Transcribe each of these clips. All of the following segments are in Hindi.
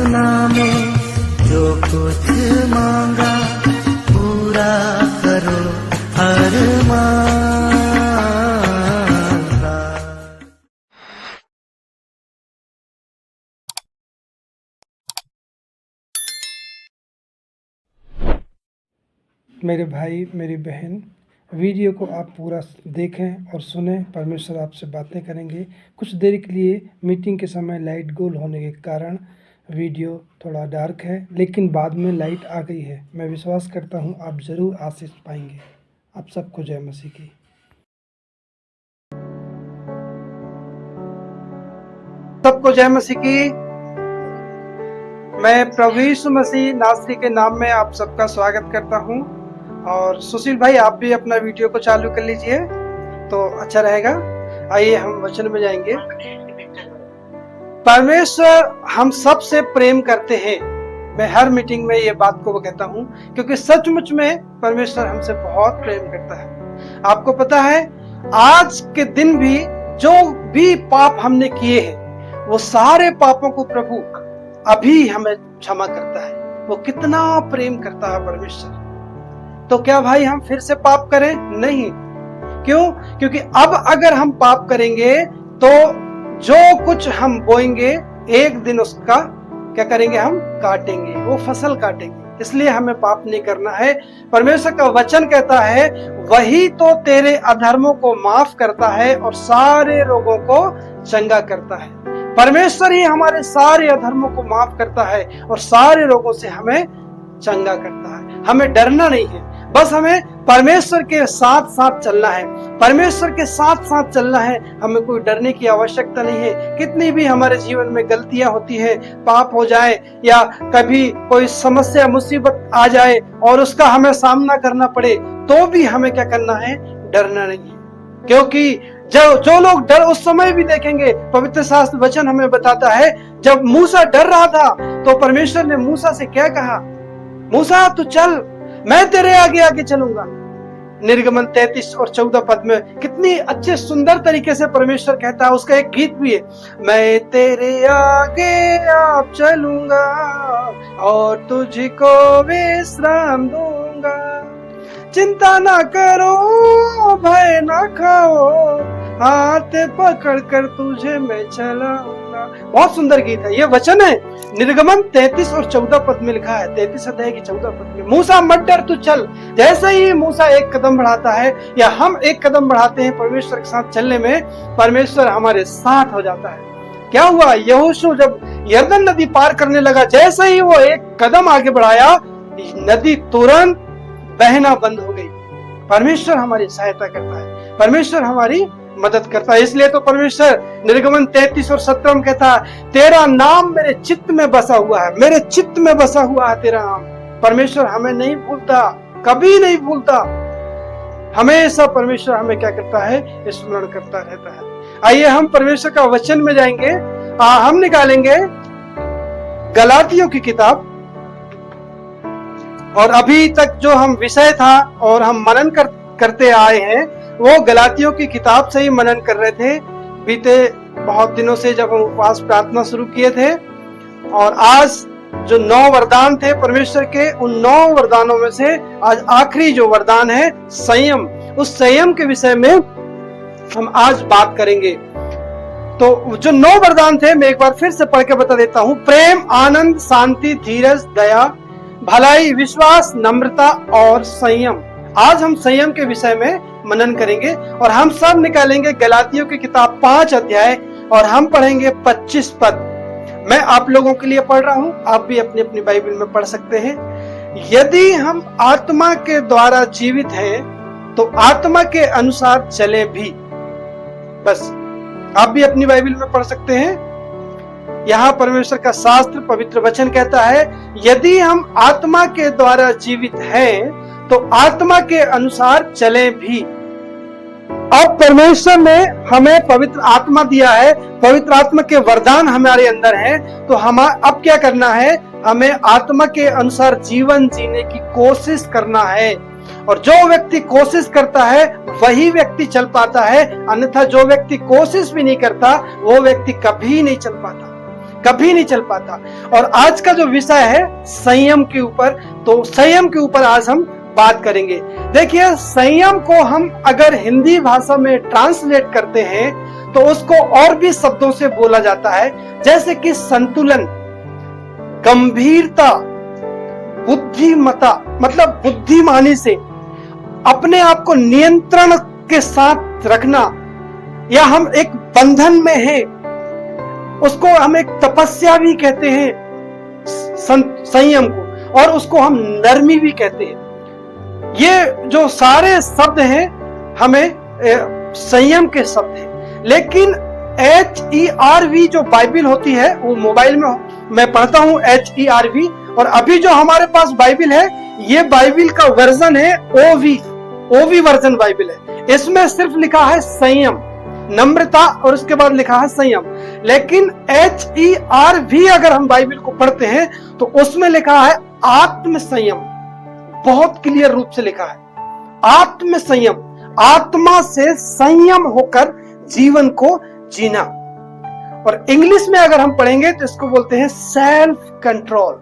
में जो कुछ मांगा पूरा करो अरमान। मेरे भाई मेरी बहन, वीडियो को आप पूरा देखें और सुनें। परमेश्वर आपसे बातें करेंगे। कुछ देर के लिए मीटिंग के समय लाइट गोल होने के कारण वीडियो थोड़ा डार्क है, लेकिन बाद में लाइट आ गई है। मैं विश्वास करता हूँ आप ज़रूर आशीष पाएंगे। आप सबको जय मसीह की। सबको जय मसीह की। मैं प्रभु यीशु मसीह नासरी के नाम में आप सबका स्वागत करता हूँ। और सुशील भाई, आप भी अपना वीडियो को चालू कर लीजिए तो अच्छा रहेगा। आइए हम वचन में जाएंगे। परमेश्वर हम सबसे प्रेम करते हैं। मैं हर मीटिंग में ये बात को कहता हूँ, क्योंकि सचमुच में परमेश्वर हमसे बहुत प्रेम करता है। आपको पता है, आज के दिन भी जो भी पाप हमने किए हैं, वो सारे पापों को प्रभु अभी हमें क्षमा करता है। वो कितना प्रेम करता है परमेश्वर। तो क्या भाई हम फिर से पाप करें? नहीं। क्यों? क्योंकि अब अगर हम पाप करेंगे तो जो कुछ हम बोएंगे एक दिन उसका क्या करेंगे? हम काटेंगे, वो फसल काटेंगे। इसलिए हमें पाप नहीं करना है। परमेश्वर का वचन कहता है, वही तो तेरे अधर्मों को माफ करता है और सारे रोगों को चंगा करता है। परमेश्वर ही हमारे सारे अधर्मों को माफ करता है और सारे रोगों से हमें चंगा करता है। हमें डरना नहीं है, बस हमें परमेश्वर के साथ साथ चलना है। परमेश्वर के साथ साथ चलना है, हमें कोई डरने की आवश्यकता नहीं है। कितनी भी हमारे जीवन में गलतियां होती है, पाप हो जाए या कभी कोई समस्या मुसीबत आ जाए और उसका हमें सामना करना पड़े, तो भी हमें क्या करना है? डरना नहीं है। क्योंकि जो लोग डर उस समय भी देखेंगे, पवित्र शास्त्र वचन हमें बताता है, जब मूसा डर रहा था तो परमेश्वर ने मूसा से क्या कहा? मूसा तू चल, मैं तेरे आगे आगे चलूंगा। निर्गमन 33 और 14 पद में कितनी अच्छे सुंदर तरीके से परमेश्वर कहता है। उसका एक गीत भी है, मैं तेरे आगे आप चलूंगा और तुझको विश्राम दूंगा, चिंता ना करो भय ना खाओ, हाथ पकड़ कर तुझे मैं चलाऊंगा। बहुत सुंदर गीत है। ये वचन है निर्गमन 33 और 14 पद में लिखा है। 33 अध्याय की 14 पद में, मूसा मत डर तू चल। जैसे ही मूसा एक कदम बढ़ाता है या हम एक कदम बढ़ाते हैं परमेश्वर के साथ चलने में, परमेश्वर हमारे साथ हो जाता है। क्या हुआ? यहोशू जब यरदन नदी पार करने लगा, जैसे ही वो एक कदम आगे बढ़ाया, नदी तुरंत बहना बंद हो गई। परमेश्वर हमारी सहायता करता है, परमेश्वर हमारी मदद करता है। इसलिए तो परमेश्वर निर्गमन 33 और 17 में कहता है, तेरा नाम मेरे चित्त में बसा हुआ है, मेरे चित्त में बसा हुआ है तेरा नाम। परमेश्वर हमें नहीं भूलता, कभी नहीं भूलता। हमेशा परमेश्वर हमें क्या करता है? स्मरण करता रहता है। आइए हम परमेश्वर का वचन में जाएंगे। हम निकालेंगे गलातियों की किताब। और अभी तक जो हम विषय था और हम मनन करते आए हैं, वो गलातियों की किताब से ही मनन कर रहे थे बीते बहुत दिनों से, जब हम उपवास प्रार्थना शुरू किए थे। और आज जो 9 वरदान थे परमेश्वर के, उन 9 वरदानों में से आज आखिरी जो वरदान है संयम, उस संयम के विषय में हम आज बात करेंगे। तो जो 9 वरदान थे मैं एक बार फिर से पढ़ के बता देता हूँ। प्रेम, आनंद, शांति, धीरज, दया, भलाई, विश्वास, नम्रता और संयम। आज हम संयम के विषय में मनन करेंगे और हम सब निकालेंगे गलातियों की किताब 5 अध्याय और हम पढ़ेंगे 25 पद। मैं आप लोगों के लिए पढ़ रहा हूं, आप भी अपनी अपनी बाइबल में पढ़ सकते हैं। यदि हम आत्मा के द्वारा जीवित हैं तो आत्मा के अनुसार चले भी। बस आप भी अपनी बाइबल में पढ़ सकते हैं। यहाँ परमेश्वर का शास्त्र पवित्र वचन कहता है, यदि हम आत्मा के द्वारा जीवित हैं तो आत्मा के अनुसार चले भी। अब परमेश्वर ने हमें पवित्र आत्मा दिया है, पवित्र आत्मा के वरदान हमारे अंदर हैं, तो हम अब क्या करना है? हमें आत्मा के अनुसार जीवन जीने की कोशिश करना है। और जो व्यक्ति कोशिश करता है वही व्यक्ति चल पाता है, अन्यथा जो व्यक्ति कोशिश भी नहीं करता वो व्यक्ति कभी नहीं चल पाता। कभी नहीं चल पाता। और आज का जो विषय है संयम के ऊपर, तो संयम के ऊपर आज हम बात करेंगे। देखिए, संयम को हम अगर हिंदी भाषा में ट्रांसलेट करते हैं तो उसको और भी शब्दों से बोला जाता है, जैसे कि संतुलन, गंभीरता, बुद्धिमता, मतलब बुद्धिमानी से अपने आप को नियंत्रण के साथ रखना, या हम एक बंधन में हैं, उसको हम एक तपस्या भी कहते हैं संयम को, और उसको हम नरमी भी कहते हैं। ये जो सारे शब्द हैं हमें संयम के शब्द हैं। लेकिन HERV जो बाइबिल होती है, वो मोबाइल में मैं पढ़ता हूँ HERV, और अभी जो हमारे पास बाइबिल है ये बाइबिल का वर्जन है OV वर्जन बाइबिल है। इसमें सिर्फ लिखा है संयम, नम्रता, और उसके बाद लिखा है संयम। लेकिन HERV अगर हम बाइबिल को पढ़ते हैं तो उसमें लिखा है आत्म संयम, बहुत क्लियर रूप से लिखा है आत्म संयम, आत्मा से संयम होकर जीवन को जीना। और इंग्लिश में अगर हम पढ़ेंगे तो इसको बोलते हैं सेल्फ कंट्रोल।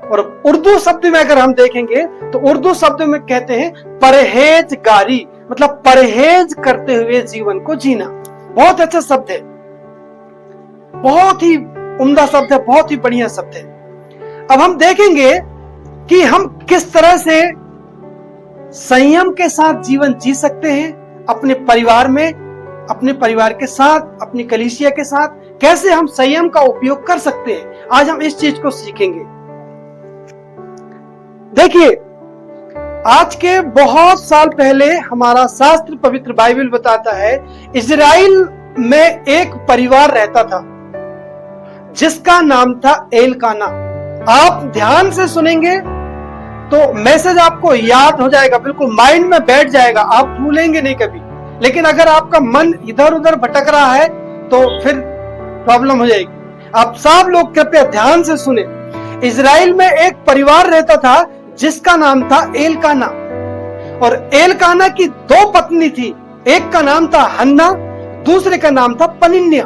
और उर्दू शब्द में अगर हम देखेंगे तो उर्दू शब्द में कहते हैं परहेजगारी, मतलब परहेज करते हुए जीवन को जीना। बहुत अच्छा शब्द है, बहुत ही उम्दा शब्द है, बहुत ही बढ़िया शब्द है। अब हम देखेंगे कि हम किस तरह से संयम के साथ जीवन जी सकते हैं, अपने परिवार में, अपने परिवार के साथ, अपनी कलीसिया के साथ कैसे हम संयम का उपयोग कर सकते हैं। आज हम इस चीज को सीखेंगे। देखिए, आज के बहुत साल पहले हमारा शास्त्र पवित्र बाइबल बताता है, इजराइल में एक परिवार रहता था जिसका नाम था एलकाना। आप ध्यान से सुनेंगे तो मैसेज आपको याद हो जाएगा, बिल्कुल माइंड में बैठ जाएगा, आप भूलेंगे नहीं कभी। लेकिन अगर आपका मन इधर उधर भटक रहा है तो फिर प्रॉब्लम हो जाएगी। आप सब लोग कृपया ध्यान से सुने। इजराइल में एक परिवार रहता था जिसका नाम था एलकाना, और एलकाना की 2 पत्नी थी। एक का नाम था हन्ना, दूसरे का नाम था पनिन्या।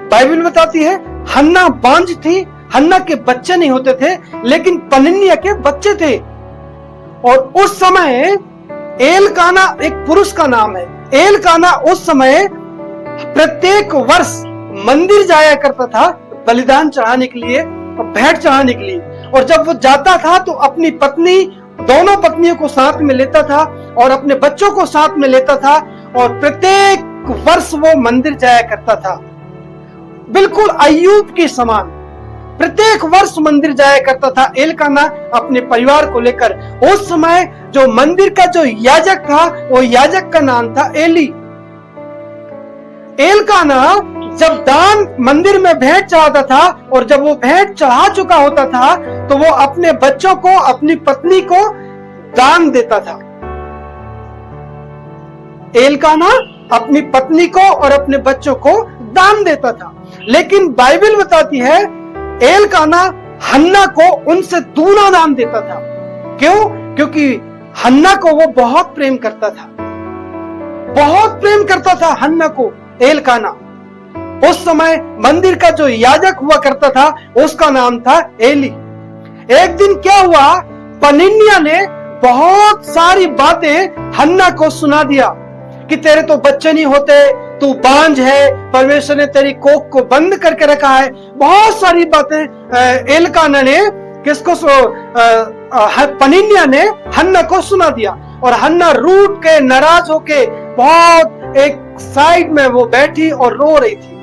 बाइबल बताती है हन्ना बांझ थी, हन्ना के बच्चे नहीं होते थे, लेकिन पनिन्या के बच्चे थे। और उस समय एलकाना एक पुरुष का नाम है। एलकाना उस समय प्रत्येक वर्ष मंदिर जाया करता था बलिदान चढ़ाने के लिए और भेंट चढ़ाने के लिए। और जब वो जाता था तो अपनी पत्नी, दोनों पत्नियों को साथ में लेता था और अपने बच्चों को साथ में लेता था, और प्रत्येक वर्ष वो मंदिर जाया करता था, बिल्कुल अय्यूब के समान प्रत्येक वर्ष मंदिर जाया करता था एलकाना अपने परिवार को लेकर। उस समय जो मंदिर का जो याजक था, वो याजक का नाम था एली। एलकाना जब दान मंदिर में भेंट चढ़ाता था, और जब वो भेंट चढ़ा चुका होता था तो वो अपने बच्चों को, अपनी पत्नी को दान देता था। एलकाना अपनी पत्नी को और अपने बच्चों को दान देता था। लेकिन बाइबल बताती है एलकाना हन्ना को उनसे दूना दान देता था। क्यों? क्योंकि हन्ना को वो बहुत प्रेम करता था, बहुत प्रेम करता था हन्ना को एलकाना। उस समय मंदिर का जो याजक हुआ करता था उसका नाम था एली। एक दिन क्या हुआ, पनिन्या ने बहुत सारी बातें हन्ना को सुना दिया कि तेरे तो बच्चे नहीं होते, तू बांझ है, परमेश्वर ने तेरी कोख को बंद करके रखा है। बहुत सारी बातें एलकाना ने पनिन्या ने हन्ना को सुना दिया, और हन्ना रूठ के, नाराज होके बहुत एक साइड में वो बैठी और रो रही थी।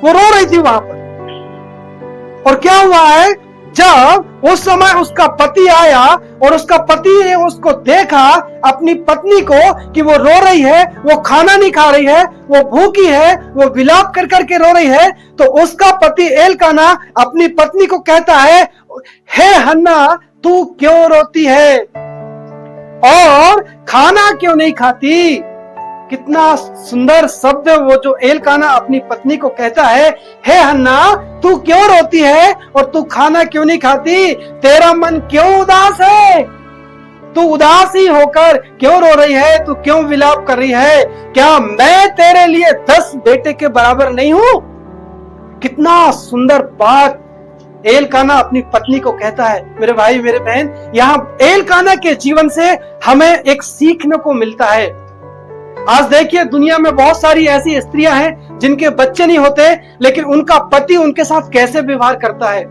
वो रो रही थी वहां पर। और क्या हुआ है, जब उस समय उसका पति आया और उसका पति ने उसको देखा, अपनी पत्नी को, कि वो रो रही है, वो खाना नहीं खा रही है, वो भूखी है, वो विलाप कर करके रो रही है, तो उसका पति एलकाना अपनी पत्नी को कहता है, हे हन्ना, तू क्यों रोती है और खाना क्यों नहीं खाती। कितना सुंदर शब्द है वो जो एलकाना अपनी पत्नी को कहता है, हे हन्ना, तू क्यों रोती है और तू खाना क्यों नहीं खाती, तेरा मन क्यों उदास है, तू उदास ही होकर क्यों रो रही है, तू क्यों विलाप कर रही है, क्या मैं तेरे लिए 10 बेटे के बराबर नहीं हूं। कितना सुंदर बात एलकाना अपनी पत्नी को कहता है। मेरे भाई मेरे बहन, यहाँ एलकाना के जीवन से हमें एक सीखने को मिलता है। आज देखिए दुनिया में बहुत सारी ऐसी स्त्रियां हैं जिनके बच्चे नहीं होते, लेकिन उनका पति उनके साथ कैसे व्यवहार करता है,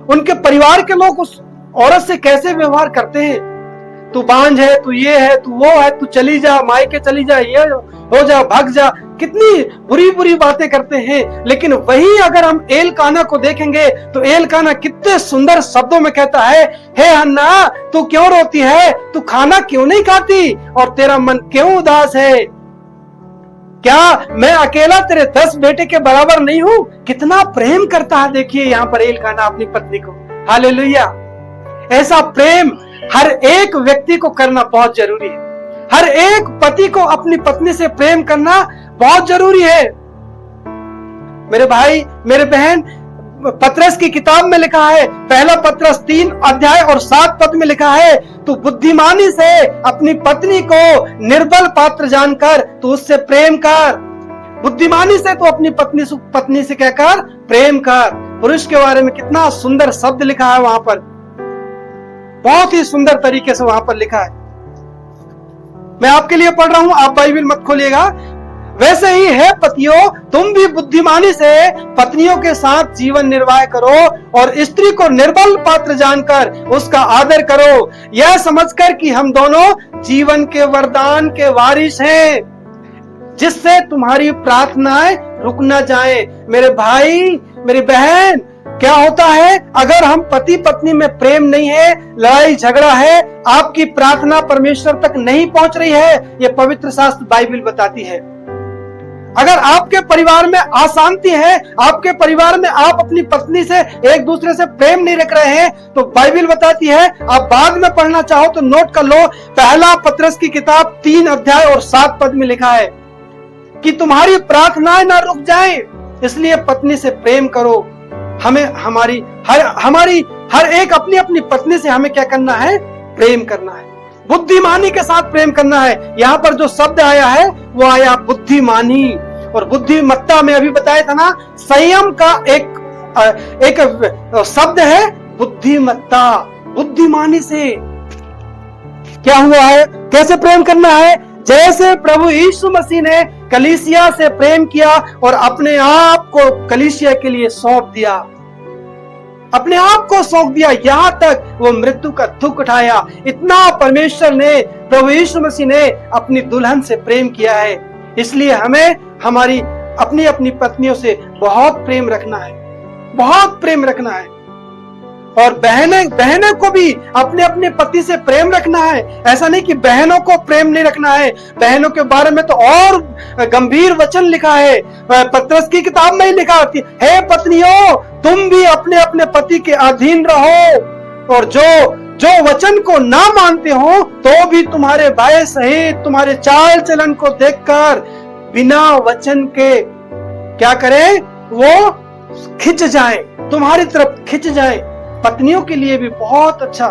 उनके परिवार के लोग उस औरत से कैसे व्यवहार करते हैं। तू बांझ है, तू ये है, तू वो है, तू चली जा, मायके चली जा, ये हो जा, भाग जा, कितनी बुरी बुरी बातें करते हैं। लेकिन वही अगर हम एलकाना को देखेंगे तो एलकाना कितने सुंदर शब्दों में कहता है, हे हन्ना तू क्यों रोती है, तू खाना क्यों नहीं खाती और तेरा मन क्यों उदास है, क्या मैं अकेला तेरे 10 बेटे के बराबर नहीं हूं। कितना प्रेम करता है देखिए यहाँ पर एलकाना अपनी पत्नी को। हालेलुया। ऐसा प्रेम हर एक व्यक्ति को करना बहुत जरूरी है। हर एक पति को अपनी पत्नी से प्रेम करना बहुत जरूरी है। मेरे भाई मेरे बहन, पतरस की किताब में लिखा है, पहला पतरस 3 अध्याय और 7 पद में लिखा है, तू बुद्धिमानी से अपनी पत्नी को निर्बल पात्र जानकर तू उससे प्रेम कर। बुद्धिमानी से तो अपनी पत्नी से कहकर प्रेम कर। पुरुष के बारे में कितना सुंदर शब्द लिखा है वहां पर, बहुत ही सुंदर तरीके से वहां पर लिखा है। मैं आपके लिए पढ़ रहा हूं, आप बाइबल मत खोलिएगा। वैसे ही है पतियों, तुम भी बुद्धिमानी से पत्नियों के साथ जीवन निर्वाह करो और स्त्री को निर्बल पात्र जानकर उसका आदर करो, यह समझकर कि हम दोनों जीवन के वरदान के वारिस हैं, जिससे तुम्हारी प्रार्थनाएं रुक न जाए। मेरे भाई मेरी बहन, क्या होता है अगर हम पति पत्नी में प्रेम नहीं है, लड़ाई झगड़ा है, आपकी प्रार्थना परमेश्वर तक नहीं पहुंच रही है, यह पवित्र शास्त्र बाइबल बताती है। अगर आपके परिवार में अशांति है, आपके परिवार में आप अपनी पत्नी से एक दूसरे से प्रेम नहीं रख रहे हैं, तो बाइबल बताती है, आप बाद में पढ़ना चाहो तो नोट कर लो, पहला पतरस की किताब 3 अध्याय और 7 पद में लिखा है कि तुम्हारी प्रार्थनाएं ना रुक जाएं, इसलिए पत्नी से प्रेम करो। हमें हमारी हर एक अपनी अपनी पत्नी से हमें क्या करना है, प्रेम करना है, बुद्धिमानी के साथ प्रेम करना है। यहाँ पर जो शब्द आया है वो आया बुद्धिमानी, और बुद्धिमत्ता में अभी बताया था ना, संयम का एक शब्द है बुद्धिमत्ता। बुद्धिमानी से क्या हुआ है, कैसे प्रेम करना है, जैसे प्रभु यीशु मसीह ने कलीसिया से प्रेम किया और अपने आप को कलीसिया के लिए सौंप दिया, अपने आप को सौंप दिया, यहाँ तक वो मृत्यु का दुख उठाया। इतना परमेश्वर ने, प्रभु यीशु मसीह ने अपनी दुल्हन से प्रेम किया है। इसलिए हमें हमारी अपनी अपनी पत्नियों से बहुत प्रेम रखना है, बहुत प्रेम रखना है। और बहनों को भी अपने अपने पति से प्रेम रखना है। ऐसा नहीं कि बहनों को प्रेम नहीं रखना है, बहनों के बारे में तो और गंभीर वचन लिखा है, पतरस की किताब में ही लिखा है, पत्नियों तुम भी अपने अपने पति के अधीन रहो, और जो वचन को ना मानते हो तो भी तुम्हारे भाई सहित तुम्हारे चाल चलन को देखकर बिना वचन के क्या करें, वो खिंच जाए, तुम्हारी तरफ खिंच जाए। पत्नियों के लिए भी बहुत अच्छा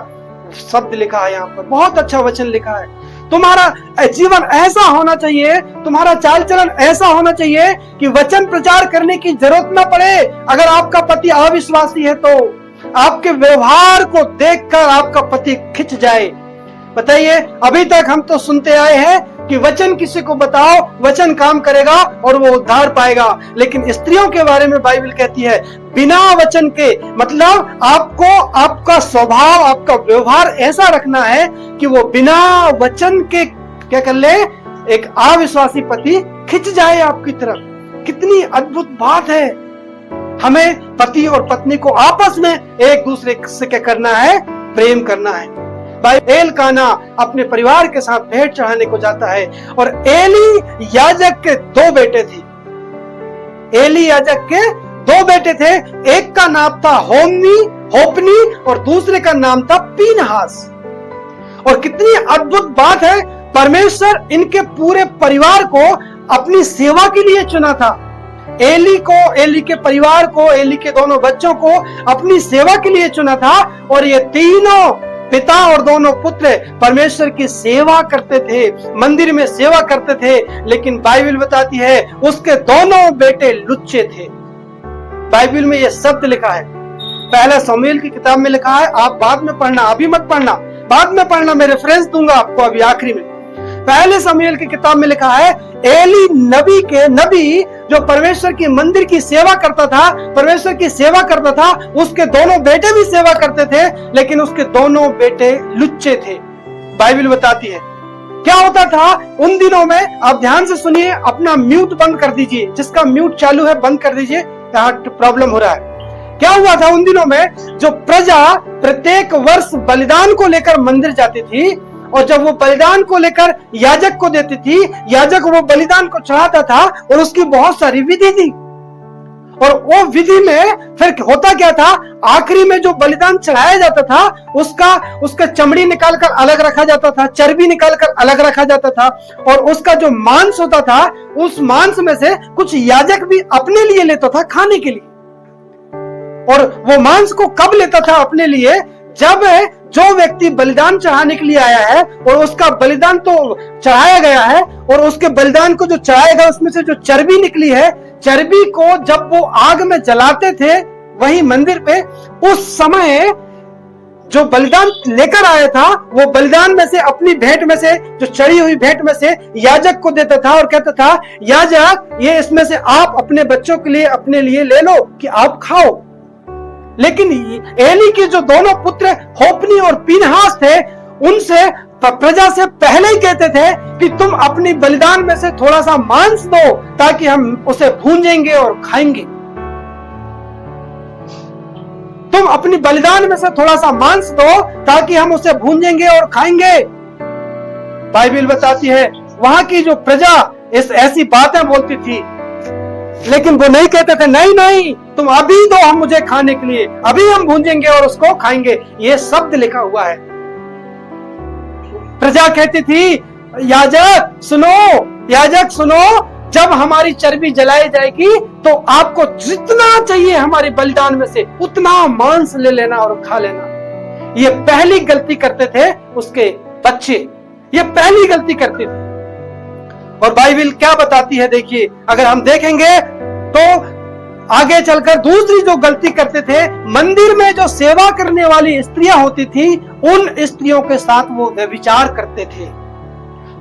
शब्द लिखा है यहाँ पर, बहुत अच्छा वचन लिखा है। तुम्हारा जीवन ऐसा होना चाहिए, तुम्हारा चाल चलन ऐसा होना चाहिए कि वचन प्रचार करने की जरूरत ना पड़े। अगर आपका पति अविश्वासी है तो आपके व्यवहार को देखकर आपका पति खिंच जाए। बताइए, अभी तक हम तो सुनते आए हैं कि वचन किसी को बताओ, वचन काम करेगा और वो उद्धार पाएगा, लेकिन स्त्रियों के बारे में बाइबल कहती है बिना वचन के, मतलब आपको आपका स्वभाव, आपका व्यवहार ऐसा रखना है कि वो बिना वचन के क्या कर ले, एक अविश्वासी पति खिंच जाए आपकी तरफ। कितनी अद्भुत बात है। हमें पति और पत्नी को आपस में एक दूसरे से क्या करना है, प्रेम करना है। भाई एलकाना अपने परिवार के साथ भेंट चढ़ाने को जाता है, और एली याजक के 2 बेटे थे। एली याजक के 2 बेटे थे, एक का नाम था होपनी और दूसरे का नाम था पीनहास। और कितनी अद्भुत बात है, परमेश्वर इनके पूरे परिवार को अपनी सेवा के लिए चुना था। एली के परिवार को, एली के दोनों बच्चों को अपनी सेवा के लिए चुना था, और ये तीनों पिता और दोनों पुत्र परमेश्वर की सेवा करते थे, मंदिर में सेवा करते थे। लेकिन बाइबल बताती है उसके दोनों बेटे लुच्चे थे। बाइबल में ये शब्द लिखा है। पहला शमूएल की किताब में लिखा है, आप बाद में पढ़ना, अभी मत पढ़ना, बाद में पढ़ना, मैं रेफरेंस दूंगा आपको अभी आखिरी में। पहले शमूएल की किताब में लिखा है, एली नबी जो परमेश्वर की मंदिर की सेवा करता था, परमेश्वर की सेवा करता था, उसके दोनों बेटे भी सेवा करते थे, लेकिन उसके दोनों बेटे लुच्चे थे। बाइबल बताती है क्या होता था उन दिनों में। आप ध्यान से सुनिए, अपना म्यूट बंद कर दीजिए, जिसका म्यूट चालू है बंद कर दीजिए, यहाँ प्रॉब्लम हो रहा है। क्या हुआ था उन दिनों में, जो प्रजा प्रत्येक वर्ष बलिदान को लेकर मंदिर जाती थी, और जब वो बलिदान को लेकर याजक को देती थी, याजक वो बलिदान को चढ़ाता था, और उसकी बहुत सारी विधि थी। और वो विधि में फिर होता क्या था, आखिरी में जो बलिदान चढ़ाया जाता था, उसका चमड़ी निकालकर अलग रखा जाता था, चर्बी निकालकर अलग रखा जाता था, और उसका जो मांस होता था, उस मांस में से कुछ याजक भी अपने लिए लेता था खाने के लिए। और वो मांस को कब लेता था अपने लिए, जब जो व्यक्ति बलिदान चढ़ाने के लिए आया है और उसका बलिदान तो चढ़ाया गया है, और उसके बलिदान को जो चढ़ाएगा उसमें से जो चर्बी निकली है, चर्बी को जब वो आग में जलाते थे वही मंदिर पे, उस समय जो बलिदान लेकर आया था, वो बलिदान में से अपनी भेंट में से, जो चढ़ी हुई भेंट में से याजक को देता था, और कहता था, याजक ये इसमें से आप अपने बच्चों के लिए अपने लिए ले लो कि आप खाओ। लेकिन एली के जो दोनों पुत्र होप्नी और पीनहास थे, उनसे प्रजा से पहले ही कहते थे कि तुम अपनी बलिदान में से थोड़ा सा मांस दो, ताकि हम उसे भूंजेंगे और खाएंगे। तुम अपनी बलिदान में से थोड़ा सा मांस दो, ताकि हम उसे भूंजेंगे और खाएंगे। बाइबल बताती है वहां की जो प्रजा ऐसी बातें बोलती थी, लेकिन वो नहीं कहते थे, नहीं नहीं तुम अभी दो हम मुझे खाने के लिए, अभी हम भूंजेंगे और उसको खाएंगे। ये शब्द लिखा हुआ है। प्रजा कहती थी, याजक सुनो, जब हमारी चर्बी जलाई जाएगी तो आपको जितना चाहिए हमारी बलिदान में से उतना मांस ले लेना और खा लेना। ये पहली गलती करते थे उसके बच्चे, ये पहली गलती करते थे। और बाइबल क्या बताती है, देखिए, अगर हम देखेंगे तो आगे चलकर दूसरी जो गलती करते थे, मंदिर में जो सेवा करने वाली स्त्रियां होती थी, उन स्त्रियों के साथ वो व्यभिचार करते थे।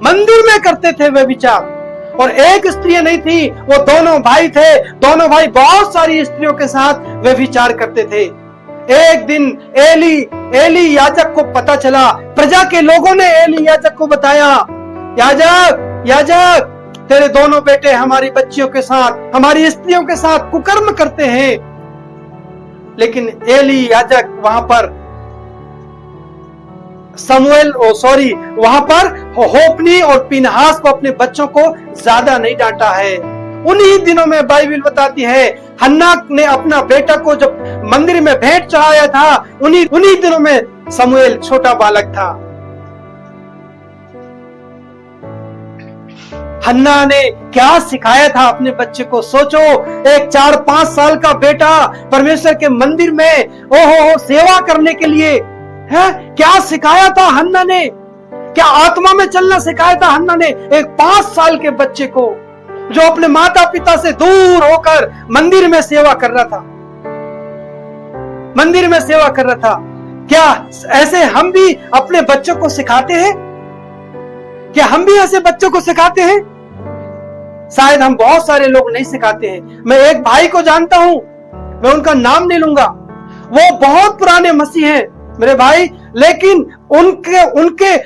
मंदिर में करते थे व्यभिचार। और एक स्त्री नहीं थी, वो दोनों भाई थे, दोनों भाई बहुत सारी स्त्रियों के साथ व्यभिचार करते थे। एक दिन एली याजक को पता चला, प्रजा के लोगों ने एली याजक को बताया, याजक तेरे दोनों बेटे हमारी बच्चियों के साथ, हमारी स्त्रियों के साथ कुकर्म करते हैं। लेकिन एली याजक वहां पर वहां पर होप्नी और पीनहास को, अपने बच्चों को ज्यादा नहीं डांटा है। उन्हीं दिनों में बाइबल बताती है, हन्ना ने अपना बेटा को जब मंदिर में भेंट चढ़ाया था, उन्हीं दिनों में शमूएल छोटा बालक था। हन्ना ने क्या सिखाया था अपने बच्चे को, सोचो, एक 4-5 साल का बेटा परमेश्वर के मंदिर में सेवा करने के लिए है, क्या सिखाया था हन्ना ने, क्या आत्मा में चलना सिखाया था हन्ना ने एक 5 साल के बच्चे को, जो अपने माता पिता से दूर होकर मंदिर में सेवा कर रहा था। क्या ऐसे हम भी अपने बच्चों को सिखाते हैं? क्या हम भी ऐसे बच्चों को सिखाते हैं? शायद हम बहुत सारे लोग नहीं सिखाते हैं। मैं एक भाई को जानता हूं, मैं उनका नाम नहीं लूंगा, वो बहुत पुराने मसीह हैं मेरे भाई, लेकिन उनके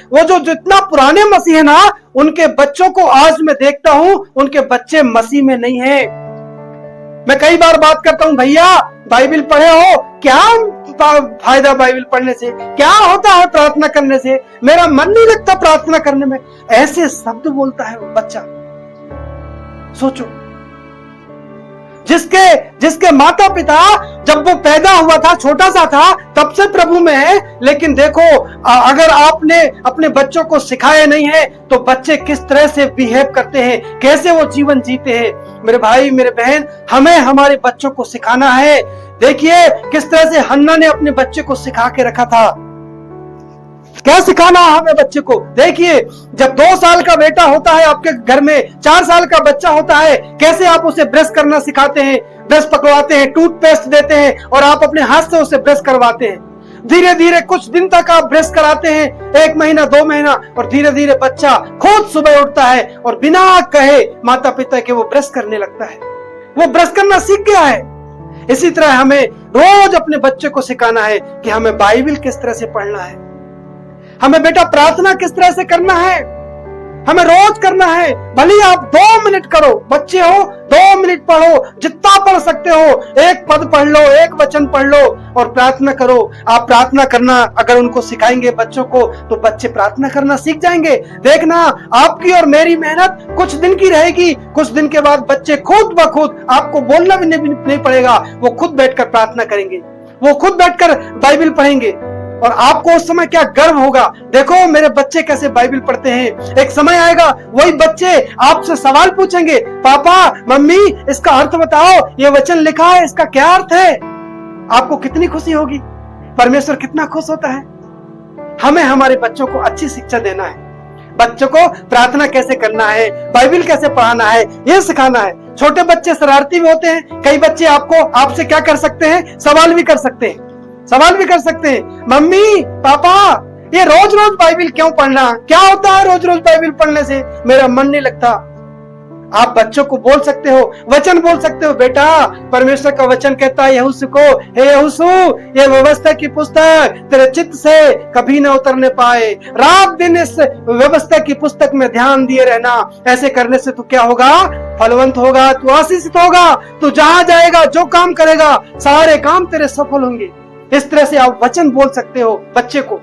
वो जो जितना पुराने मसीह है ना, उनके बच्चों को आज मैं देखता हूं, उनके बच्चे मसीह में नहीं है। मैं कई बार बात करता हूं, भैया बाइबल पढ़े हो, क्या फायदा बाइबल पढ़ने से, क्या होता है प्रार्थना करने से, मेरा मन नहीं लगता प्रार्थना करने में, ऐसे शब्द बोलता है वो बच्चा। सोचो, जिसके माता पिता जब वो पैदा हुआ था, छोटा सा था, तब से प्रभु में है, लेकिन देखो, अगर आपने अपने बच्चों को सिखाया नहीं है तो बच्चे किस तरह से बिहेव करते हैं, कैसे वो जीवन जीते हैं। मेरे भाई मेरे बहन, हमें हमारे बच्चों को सिखाना है। देखिए किस तरह से हन्ना ने अपने बच्चे को सिखा के रखा था। क्या सिखाना है हमें बच्चे को? देखिए, जब 2 साल का बेटा होता है आपके घर में, 4 साल का बच्चा होता है, कैसे आप उसे ब्रश करना सिखाते हैं, ब्रश पकड़वाते हैं, टूथपेस्ट देते हैं और आप अपने हाथ से उसे ब्रश करवाते हैं। धीरे धीरे कुछ दिन तक आप ब्रश कराते हैं, 1 महीना 2 महीना, और धीरे धीरे बच्चा खुद सुबह उठता है और बिना कहे माता पिता के वो ब्रश करने लगता है, वो ब्रश करना सीख गया है। इसी तरह हमें रोज अपने बच्चे को सिखाना है कि हमें बाइबल किस तरह से पढ़ना है, हमें बेटा प्रार्थना किस तरह से करना है, हमें रोज करना है। भले आप 2 मिनट करो, बच्चे हो 2 मिनट पढ़ो, जितना पढ़ सकते हो, 1 पद पढ़ लो, 1 वचन पढ़ लो और प्रार्थना करो। आप प्रार्थना करना अगर उनको सिखाएंगे बच्चों को, तो बच्चे प्रार्थना करना सीख जाएंगे। देखना, आपकी और मेरी मेहनत कुछ दिन की रहेगी, कुछ दिन के बाद बच्चे खुद ब खुद, आपको बोलना भी नहीं पड़ेगा, वो खुद बैठकर प्रार्थना करेंगे, वो खुद बैठकर बाइबल पढ़ेंगे और आपको उस समय क्या गर्व होगा। देखो मेरे बच्चे कैसे बाइबल पढ़ते हैं। एक समय आएगा वही बच्चे आपसे सवाल पूछेंगे, पापा मम्मी इसका अर्थ बताओ, ये वचन लिखा है, इसका क्या अर्थ है। आपको कितनी खुशी होगी, परमेश्वर कितना खुश होता है। हमें हमारे बच्चों को अच्छी शिक्षा देना है, बच्चों को प्रार्थना कैसे करना है, बाइबल कैसे पढ़ाना है, यह सिखाना है। छोटे बच्चे शरारती भी होते हैं, कई बच्चे आपसे क्या कर सकते हैं, सवाल भी कर सकते हैं, मम्मी पापा ये रोज रोज बाइबल क्यों पढ़ना, क्या होता है रोज रोज बाइबल पढ़ने से, मेरा मन नहीं लगता। आप बच्चों को बोल सकते हो, वचन बोल सकते हो, बेटा परमेश्वर का वचन कहता है यहोशू को, हे यहोशू ये व्यवस्था की पुस्तक तेरे चित्त से कभी न उतरने पाए, रात दिन इस व्यवस्था की पुस्तक में ध्यान दिए रहना। ऐसे करने से तू क्या होगा, फलवंत होगा, तू आशीषित होगा, तू जहां जाएगा जो काम करेगा सारे काम तेरे सफल होंगे। इस तरह से आप वचन बोल सकते हो बच्चे को,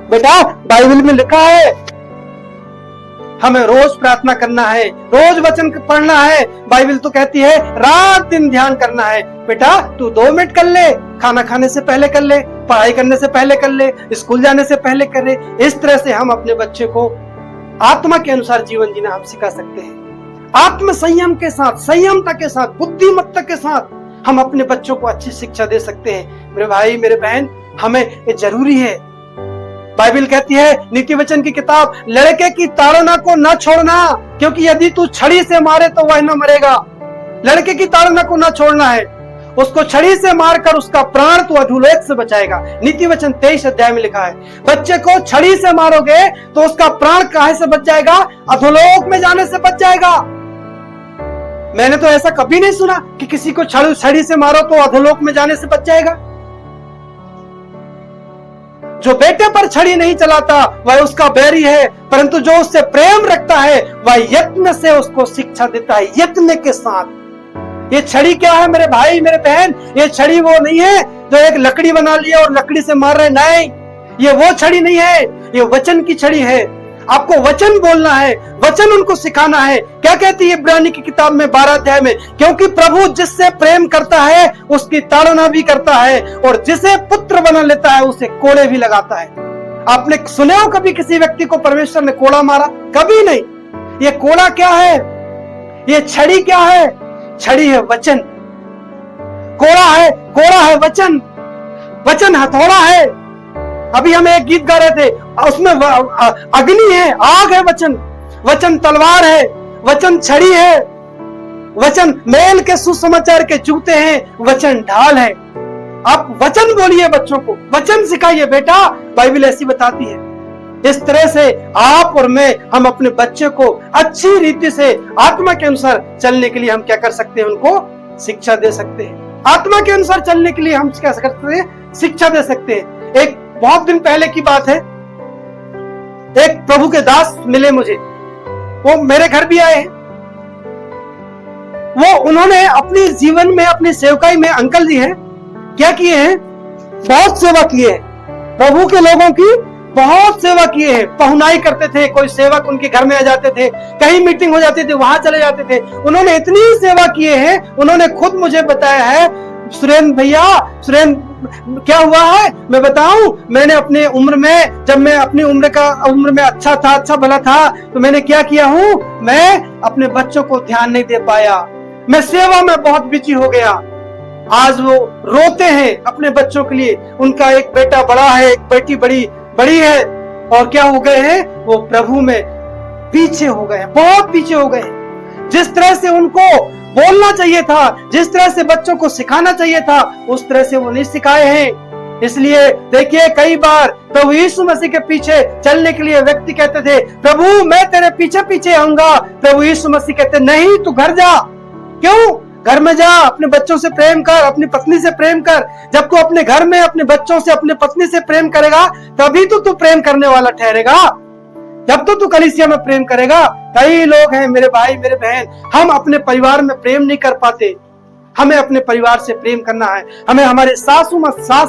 बेटा बाइबल में लिखा है हमें रोज प्रार्थना करना है, रोज वचन पढ़ना है। बाइबल तो कहती है रात दिन ध्यान करना है। बेटा तू 2 मिनट कर ले, खाना खाने से पहले कर ले, पढ़ाई करने से पहले कर ले, स्कूल जाने से पहले कर ले। इस तरह से हम अपने बच्चे को आत्मा के अनुसार जीवन जीना हम सिखा सकते हैं। आत्म संयम के साथ, संयमता के साथ, बुद्धिमत्ता के साथ हम अपने बच्चों को अच्छी शिक्षा दे सकते हैं। मेरे भाई मेरे बहन, हमें ये जरूरी है। बाइबल कहती है नीति वचन की किताब, लड़के की ताड़ना को न छोड़ना, क्योंकि यदि तू छड़ी से मारे तो वह न मरेगा। लड़के की ताड़ना को न छोड़ना है, उसको छड़ी से मारकर उसका प्राण तू अधोलोक से बचाएगा। नीति वचन 23 अध्याय में लिखा है। बच्चे को छड़ी से मारोगे तो उसका प्राण काहे से बच जाएगा, अधोलोक में जाने से बच जाएगा। मैंने तो ऐसा कभी नहीं सुना कि किसी को छड़ी से मारो तो अधोलोक में जाने से बच जाएगा। जो बेटे पर छड़ी नहीं चलाता वह उसका बैरी है, परंतु जो उससे प्रेम रखता है वह यत्न से उसको शिक्षा देता है, यत्न के साथ। ये छड़ी क्या है मेरे भाई मेरे बहन, ये छड़ी वो नहीं है जो एक लकड़ी बना लिया और लकड़ी से मार रहे, नहीं, ये वो छड़ी नहीं है, ये वचन की छड़ी है। आपको वचन बोलना है, वचन उनको सिखाना है। क्या कहती है इब्रानी की किताब में 12 अध्याय में, क्योंकि प्रभु जिससे प्रेम करता है उसकी ताड़ना भी करता है, और जिसे पुत्र बना लेता है उसे कोड़े भी लगाता है। आपने सुने हो कभी किसी व्यक्ति को परमेश्वर ने कोड़ा मारा? कभी नहीं। ये कोड़ा क्या है, ये छड़ी क्या है? छड़ी है वचन, कोड़ा है वचन, वचन हथौड़ा है। अभी हम एक गीत गा रहे थे, उसमें अग्नि है, आग है वचन, वचन तलवार है, वचन छड़ी है, वचन मेल के सुसमाचार के जूते हैं, वचन ढाल है। आप वचन बोलिए बच्चों को, वचन सिखाइए। बेटा बाइबल ऐसी बताती है। इस तरह से आप और मैं, हम अपने बच्चे को अच्छी रीति से आत्मा के अनुसार चलने के लिए हम क्या कर सकते हैं, उनको शिक्षा दे सकते हैं। आत्मा के अनुसार चलने के लिए हम क्या कर सकते हैं, शिक्षा दे सकते हैं। एक बहुत दिन पहले की बात है, एक प्रभु के दास मिले मुझे, वो मेरे घर भी आए हैं। उन्होंने अपने जीवन में, अपनी सेवकाई में, अंकल जी हैं, क्या किए हैं, बहुत सेवा किए हैं, प्रभु के लोगों की बहुत सेवा किए हैं। पहुनाई करते थे, कोई सेवक उनके घर में आ जाते थे, कहीं मीटिंग हो जाती थी वहां चले जाते थे। उन्होंने इतनी सेवा किए हैं, उन्होंने खुद मुझे बताया है, सुरेंद्र भैया, सुरेंद्र क्या हुआ है मैं बताऊं, मैंने अपने उम्र में, जब मैं अपनी उम्र में अच्छा था, अच्छा भला था, तो मैंने क्या किया हूं, मैं अपने बच्चों को ध्यान नहीं दे पाया, मैं सेवा में बहुत बिजी हो गया। आज वो रोते हैं अपने बच्चों के लिए। उनका एक बेटा बड़ा है, एक बेटी बड़ी बड़ी है और क्या हो गए हैं, वो प्रभु में पीछे हो गए हैं, बहुत पीछे हो गए हैं। जिस तरह से उनको बोलना चाहिए था, जिस तरह से बच्चों को सिखाना चाहिए था, उस तरह से वो नहीं सिखाए हैं। इसलिए देखिए, कई बार प्रभु यीशु मसीह के पीछे चलने के लिए व्यक्ति कहते थे, प्रभु मैं तेरे पीछे पीछे आऊंगा। प्रभु यीशु मसीह कहते नहीं, तू घर जा। क्यों? घर में जा, अपने बच्चों से प्रेम कर, अपनी पत्नी से प्रेम कर। जब तू अपने घर में अपने बच्चों से, अपने पत्नी से प्रेम करेगा, तभी तो तू प्रेम करने वाला ठहरेगा। जब तो तू कलीसिया में प्रेम करेगा। कई लोग हैं मेरे भाई मेरे बहन, हम अपने परिवार में प्रेम नहीं कर पाते। हमें अपने परिवार से प्रेम करना है, हमें हमारे सास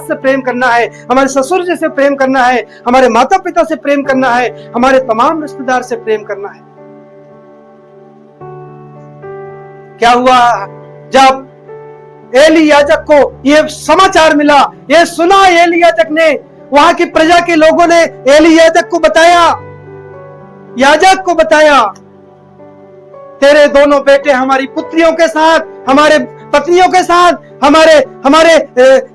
से प्रेम करना है, हमारे ससुर जी से प्रेम करना है, हमारे माता पिता से प्रेम करना है, हमारे तमाम रिश्तेदार से प्रेम करना है। क्या हुआ जब एली याजक को यह समाचार मिला, यह सुना एली याजक ने, वहां की प्रजा के लोगों ने एली याजक को बताया, तेरे दोनों बेटे हमारी पुत्रियों के साथ, हमारे पत्नियों के साथ, हमारे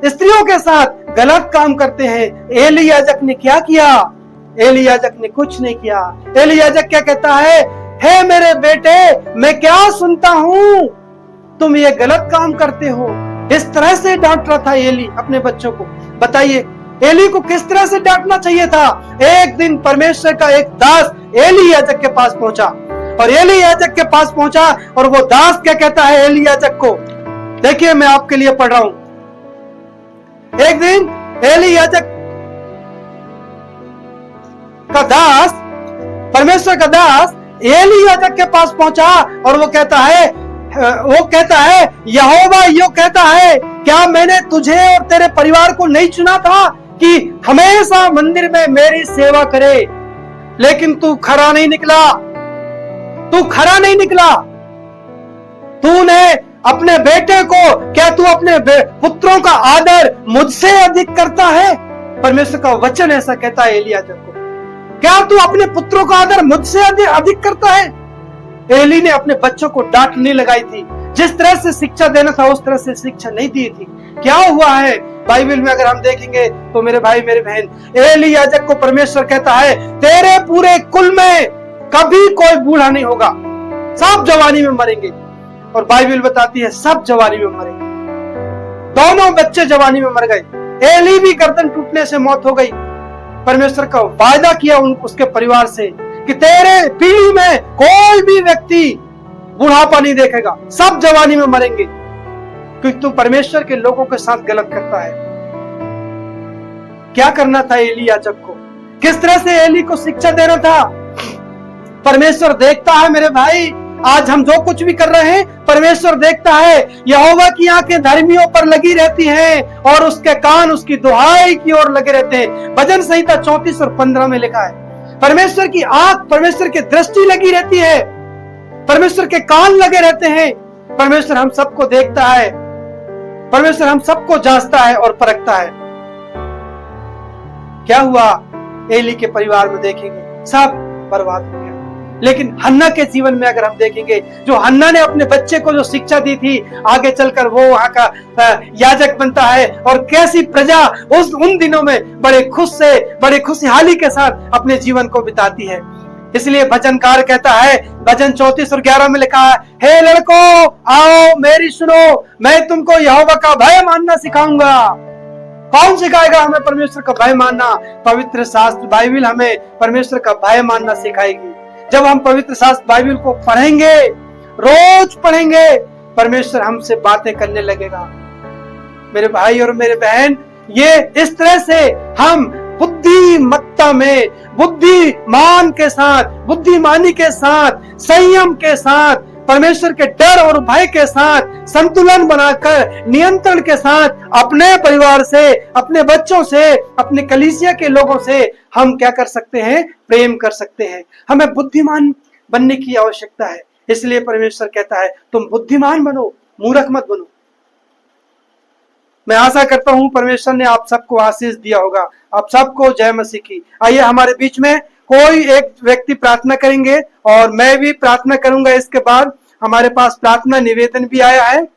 स्त्रियों के साथ गलत काम करते हैं। एली याजक ने क्या किया? एली याजक ने कुछ नहीं किया। एली याजक क्या कहता है, हे मेरे बेटे, मैं क्या सुनता हूं, तुम ये गलत काम करते हो। इस तरह से डांट रहा था एली अपने बच्चों को। बताइए एली को किस तरह से डांटना चाहिए था। एक दिन परमेश्वर का एक दास एली याजक के पास पहुंचा, और एली याजक के पास पहुंचा और वो दास क्या कहता है एली याजक को, देखिए मैं आपके लिए पढ़ रहा हूं। एक दिन एली याजक का दास, परमेश्वर का दास एली याजक के पास पहुंचा और वो कहता है यहोवा यो कहता है, क्या मैंने तुझे और तेरे परिवार को नहीं चुना था कि हमेशा मंदिर में मेरी सेवा करे, लेकिन तू खरा नहीं निकला। तूने अपने बेटे को, क्या तू अपने पुत्रों का आदर मुझसे अधिक करता है? परमेश्वर का वचन ऐसा कहता है एली याजक को, क्या तू अपने पुत्रों का आदर मुझसे अधिक करता है? एली ने अपने बच्चों को डांट नहीं लगाई थी, जिस तरह से शिक्षा देना था उस तरह से शिक्षा नहीं दी थी। क्या हुआ है बाइबल में अगर हम देखेंगे तो मेरे भाई मेरे बहन, एली याजक को परमेश्वर कहता है, तेरे पूरे कुल में कभी कोई बूढ़ा नहीं होगा, सब जवानी में मरेंगे। और बाइबल बताती है सब जवानी में मरेंगे। दोनों बच्चे जवानी में मर गए। एली भी गर्दन टूटने से मौत हो गई। परमेश्वर का वायदा किया उसके परिवार से कि तेरे पीढ़ी में कोई भी व्यक्ति बुढ़ापा नहीं देखेगा, सब जवानी में मरेंगे, क्योंकि तू परमेश्वर के लोगों के साथ गलत करता है। क्या करना था एली याजक को? किस तरह से एली को शिक्षा देना था? परमेश्वर देखता है मेरे भाई, आज हम जो कुछ भी कर रहे हैं परमेश्वर देखता है। यहोवा की आंखें धर्मियों पर लगी रहती हैं और उसके कान उसकी दुहाई की ओर लगे रहते हैं। भजन संहिता 34 और 15 में लिखा है, परमेश्वर की आंख, परमेश्वर की दृष्टि लगी रहती है, परमेश्वर के कान लगे रहते हैं। परमेश्वर हम सबको देखता है, परमेश्वर हम सबको जांचता है और परखता है। क्या हुआ एली के परिवार में देखेंगे, सब बर्बाद हो गया। लेकिन हन्ना के जीवन में अगर हम देखेंगे, जो हन्ना ने अपने बच्चे को जो शिक्षा दी थी, आगे चलकर वो वहां का याजक बनता है और कैसी प्रजा उन दिनों में बड़े खुशहाली के साथ अपने जीवन को बिताती है। इसलिए भजनकार कहता है, भजन 34 और 11 में लिखा है, हे लड़कों आओ मेरी सुनो, मैं तुमको यहोवा का भय मानना सिखाऊंगा। कौन सिखाएगा हमें परमेश्वर का भय मानना? पवित्र शास्त्र बाइबल हमें परमेश्वर का भय मानना सिखाएगी। जब हम पवित्र शास्त्र बाइबल को पढ़ेंगे, रोज पढ़ेंगे, परमेश्वर हमसे बातें करने लगेगा। मेरे भाई और मेरे बहन, ये इस तरह से हम बुद्धिमत्ता में, बुद्धिमानी के साथ, संयम के साथ, परमेश्वर के डर और भय के साथ, संतुलन बनाकर, नियंत्रण के साथ अपने परिवार से, अपने बच्चों से, अपने कलीसिया के लोगों से हम क्या कर सकते हैं? प्रेम कर सकते हैं। हमें बुद्धिमान बनने की आवश्यकता है। इसलिए परमेश्वर कहता है तुम बुद्धिमान बनो, मूर्ख मत बनो। मैं आशा करता हूं परमेश्वर ने आप सबको आशीष दिया होगा। आप सबको जय मसीह की। आइए हमारे बीच में कोई एक व्यक्ति प्रार्थना करेंगे और मैं भी प्रार्थना करूंगा। इसके बाद हमारे पास प्रार्थना निवेदन भी आया है।